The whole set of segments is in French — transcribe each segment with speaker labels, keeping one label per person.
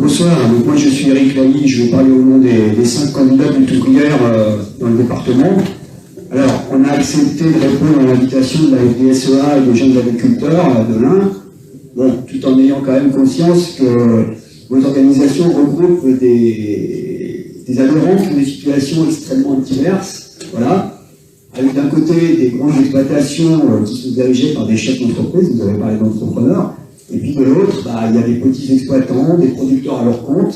Speaker 1: Bonsoir, donc moi je suis Eric Lamy, je vais parler au nom des 5 candidats de lutte ouvrière dans le département. Alors, on a accepté de répondre à l'invitation de la FDSEA et des jeunes agriculteurs de l'Ain, bon, tout en ayant quand même conscience que vos organisations regroupent des adhérents qui ont des situations extrêmement diverses, voilà, avec d'un côté des grandes exploitations qui sont dirigées par des chefs d'entreprise, vous avez parlé d'entrepreneurs, et puis de l'autre, il y a des petits exploitants, des producteurs à leur compte,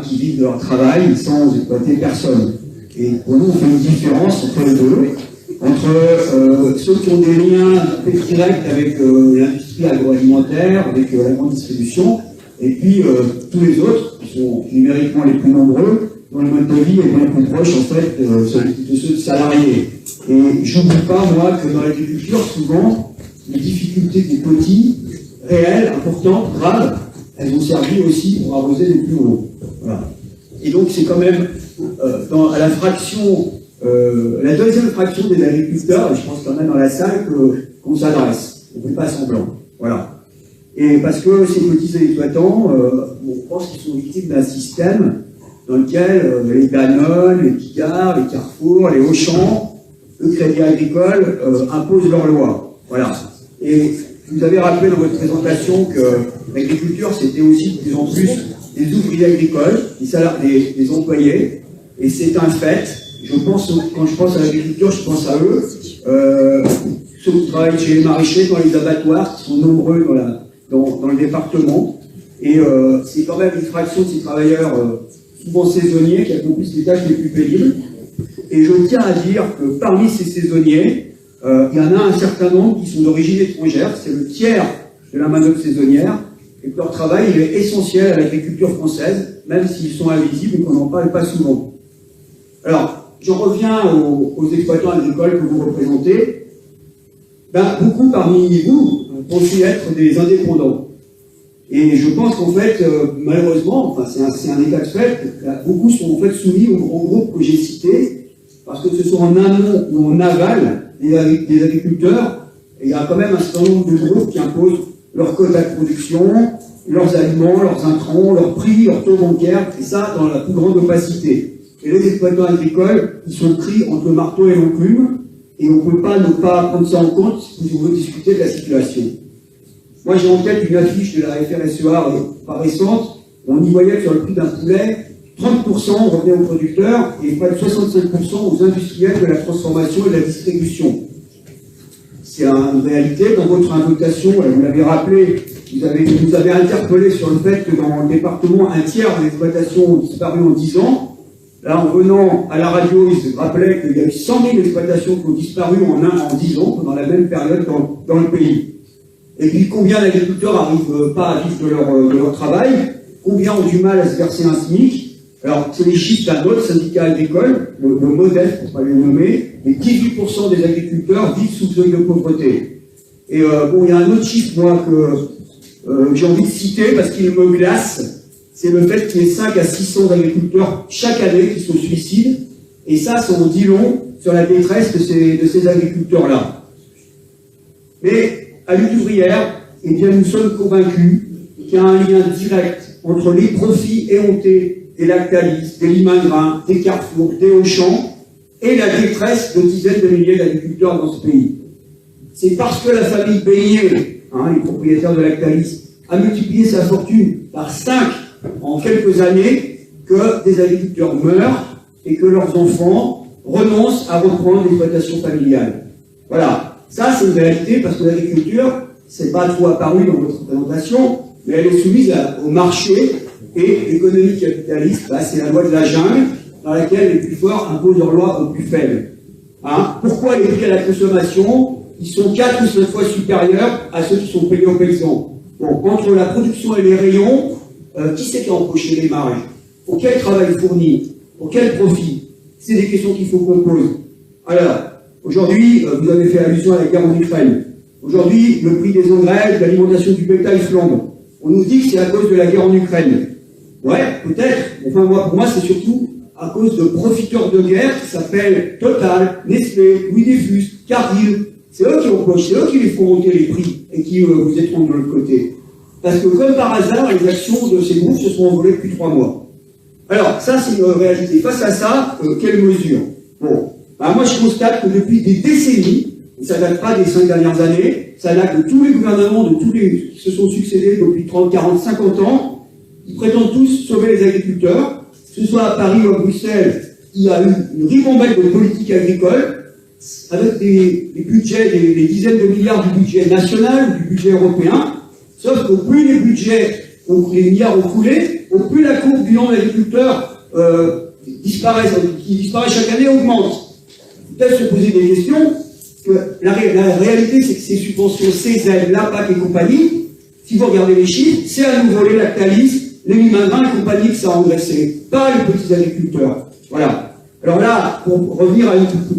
Speaker 1: qui vivent de leur travail sans exploiter personne. Et pour nous, on fait une différence entre les deux, entre ceux qui ont des liens directs avec l'industrie agroalimentaire, avec la grande distribution, et puis tous les autres, qui sont numériquement les plus nombreux, dont le mode de vie est bien plus proche, en fait, de ceux de salariés. Et je n'oublie pas, moi, que dans l'agriculture, souvent, les difficultés des petits, réelles, importantes, graves, elles ont servi aussi pour arroser les plus gros. Voilà. Et donc, c'est quand même, à la fraction, la deuxième fraction des agriculteurs, et je pense quand même dans la salle, qu'on s'adresse. On ne fait pas semblant. Voilà. Et parce que ces petits exploitants, on pense qu'ils sont victimes d'un système dans lequel les Danone, les Picard, les Carrefour, les Auchan, le Crédit Agricole imposent leurs lois. Voilà. Et vous avez rappelé dans votre présentation que l'agriculture, c'était aussi de plus en plus des ouvriers agricoles, des employés, et c'est un fait. Quand je pense à l'agriculture, je pense à eux, ceux qui travaillent chez les maraîchers, dans les abattoirs, qui sont nombreux dans le département, et c'est quand même une fraction de ces travailleurs souvent saisonniers qui accomplissent les tâches les plus pénibles. Et je tiens à dire que parmi ces saisonniers, il y en a un certain nombre qui sont d'origine étrangère, c'est le tiers de la main-d'œuvre saisonnière, et que leur travail il est essentiel à l'agriculture française, même s'ils sont invisibles et qu'on n'en parle pas souvent. Alors, je reviens aux exploitants agricoles que vous représentez. Beaucoup parmi vous pensent être des indépendants. Et je pense qu'en fait, malheureusement, c'est un état de fait, beaucoup sont en fait soumis aux grands groupes que j'ai cités, parce que ce soit en amont ou en aval des agriculteurs, et il y a quand même un certain nombre de groupes qui imposent leurs quotas de production, leurs aliments, leurs intrants, leurs prix, leurs taux bancaires, et ça dans la plus grande opacité. Et les exploitants agricoles, ils sont pris entre le marteau et l'enclume, et on ne peut pas ne pas prendre ça en compte si on veut discuter de la situation. Moi, j'ai en tête une affiche de la FRSEA pas récente, on y voyait que sur le prix d'un poulet, 30% revenait aux producteurs et près de 65% aux industriels de la transformation et de la distribution. C'est une réalité. Dans votre invitation, vous l'avez rappelé, vous nous avez interpellé sur le fait que dans le département, un tiers des exploitations ont disparu en 10 ans. Là, en venant à la radio, ils se rappelaient qu'il y a eu 100 000 exploitations qui ont disparu en 10 ans, pendant la même période dans le pays. Et puis, combien d'agriculteurs n'arrivent pas à vivre de leur travail? Combien ont du mal à se verser un SMIC? Alors, c'est les chiffres d'un autre syndicat agricole, le MODEF, pour ne pas les nommer, mais 18% des agriculteurs vivent sous le seuil de pauvreté. Et il y a un autre chiffre, moi, que j'ai envie de citer, parce qu'il me glace, c'est le fait qu'il y ait 5 à 600 agriculteurs chaque année qui se suicident, et ça en dit long sur la détresse de ces agriculteurs-là. Mais, à Lutte ouvrière, eh bien, nous sommes convaincus qu'il y a un lien direct entre les profits éhontés des Lactalis, des Limangrain, des Carrefour, des Auchan, et la détresse de dizaines de milliers d'agriculteurs dans ce pays. C'est parce que la famille Beignet, les propriétaires de Lactalis, a multiplié sa fortune par 5 en quelques années que des agriculteurs meurent et que leurs enfants renoncent à reprendre l'exploitation familiale. Voilà. Ça, c'est une réalité parce que l'agriculture, c'est pas trop apparu dans votre présentation, mais elle est soumise au marché et l'économie capitaliste, c'est la loi de la jungle dans laquelle les plus forts imposent leurs lois aux plus faibles. Pourquoi les prix à la consommation, ils sont 4 ou 5 fois supérieurs à ceux qui sont payés aux paysans? Bon, entre la production et les rayons, qui c'est qui a empoché les marges? Pour quel travail fourni? Pour quel profit? C'est des questions qu'il faut qu'on pose. Alors, aujourd'hui, vous avez fait allusion à la guerre en Ukraine. Aujourd'hui, le prix des engrais, de l'alimentation du bétail flambe. On nous dit que c'est à cause de la guerre en Ukraine. Ouais, peut-être. Enfin, pour moi, c'est surtout à cause de profiteurs de guerre qui s'appellent Total, Nestlé, Louis Dreyfus, Cargill. C'est eux qui empochent, c'est eux qui les font monter les prix et qui vous étranglent de l'autre côté.
Speaker 2: parce que comme par hasard, les actions de ces groupes se sont envolées depuis 3 mois. Alors, ça, c'est une réalité. Face à ça, quelles mesures? Bon, bah, moi, je constate que depuis des décennies, et ça date pas des 5 dernières années, ça date de tous les gouvernements, de tous les qui se sont succédés depuis 30, 40, 50 ans, ils prétendent tous sauver les agriculteurs, que ce soit à Paris ou à Bruxelles, il y a eu une ribambelle de politique agricole, avec des budgets, des dizaines de milliards du budget national ou du budget européen, sauf que plus les budgets, les milliards ont coulé, au plus la courbe du nombre d'agriculteurs qui disparaît chaque année augmente. Peut-être se poser des questions, que la réalité c'est que ces subventions, ces aides, la PAC et compagnie, si vous regardez les chiffres, c'est à nouveau les Lactalis, les Limagrin et compagnie que ça a engraissé, pas les petits agriculteurs. Voilà. Alors là, pour revenir à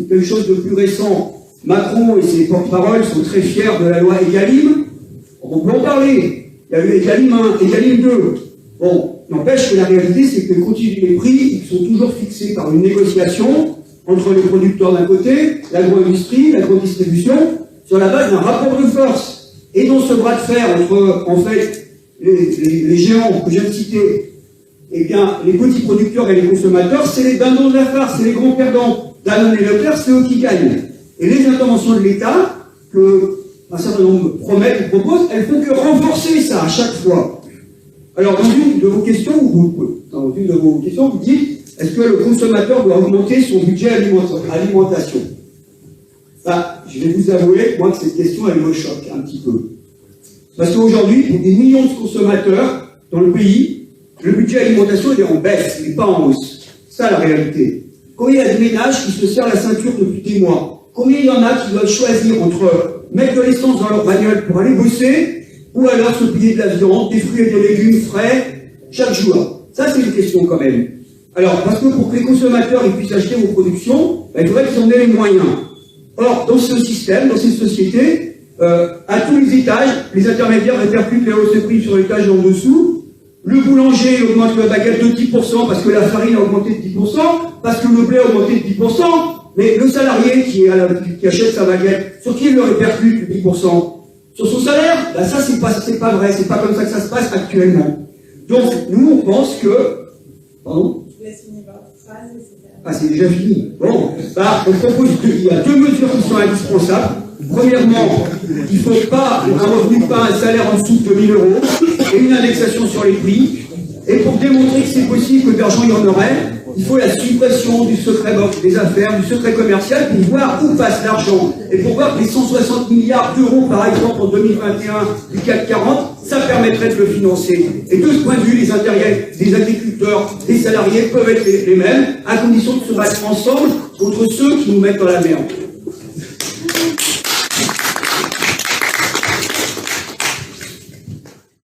Speaker 2: quelque chose de plus récent, Macron et ses porte-paroles sont très fiers de la loi Egalim. On peut en parler. Il y a eu Egalim 1, Egalim 2. Bon, n'empêche que la réalité, c'est que les prix, ils sont toujours fixés par une négociation entre les producteurs d'un côté, l'agro-industrie, l'agro-distribution, sur la base d'un rapport de force. Et dans ce bras de fer entre, en fait, les géants que je viens de citer, eh bien, les petits producteurs et les consommateurs, c'est les dindons de la farce, c'est les grands perdants. Danone et Leclerc, c'est eux qui gagnent. Et les interventions de l'État, qu'un certain nombre promettent ou proposent, elles font que renforcer ça à chaque fois. Alors, dans une de vos questions, vous dites, est-ce que le consommateur doit augmenter son budget alimentation? Bah, je vais vous avouer, moi, que cette question, elle me choque un petit peu. Parce qu'aujourd'hui, pour des millions de consommateurs dans le pays, le budget alimentation, il est en baisse, il n'est pas en hausse. C'est ça la réalité. Combien il y a de ménages qui se serrent la ceinture depuis des mois? Combien il y en a qui doivent choisir entre mettre de l'essence dans leur bagnole pour aller bosser, ou alors se payer de la viande, des fruits et des légumes frais, chaque jour? Ça, c'est une question quand même. Alors, parce que pour que les consommateurs ils puissent acheter vos productions, il faudrait qu'ils en aient les moyens. Or, dans ce système, dans ces sociétés, à tous les étages, les intermédiaires répercutent les hausses de prix sur l'étage en dessous. Le boulanger augmente la baguette de 10% parce que la farine a augmenté de 10%, parce que le blé a augmenté de 10%, mais le salarié qui achète sa baguette, sur qui il le répercute 10%? Sur son salaire? Ben ça, c'est pas vrai, c'est pas comme ça que ça se passe actuellement. Donc, nous, on pense que... Pardon? Je vous laisse finir votre phrase, etc. Ah, c'est déjà fini. Bon, bah, on propose il y a 2 mesures qui sont indispensables. Premièrement, il ne faut pas un revenu, pas un salaire en dessous de 2 000 € et une indexation sur les prix. Et pour démontrer que c'est possible, que d'argent il y en aurait, il faut la suppression du secret des affaires, du secret commercial, pour voir où passe l'argent. Et pour voir que les 160 milliards d'euros, par exemple, en 2021 du CAC 40, ça permettrait de le financer. Et de ce point de vue, les intérêts des agriculteurs, des salariés peuvent être les mêmes, à condition de se battre ensemble contre ceux qui nous mettent dans la merde.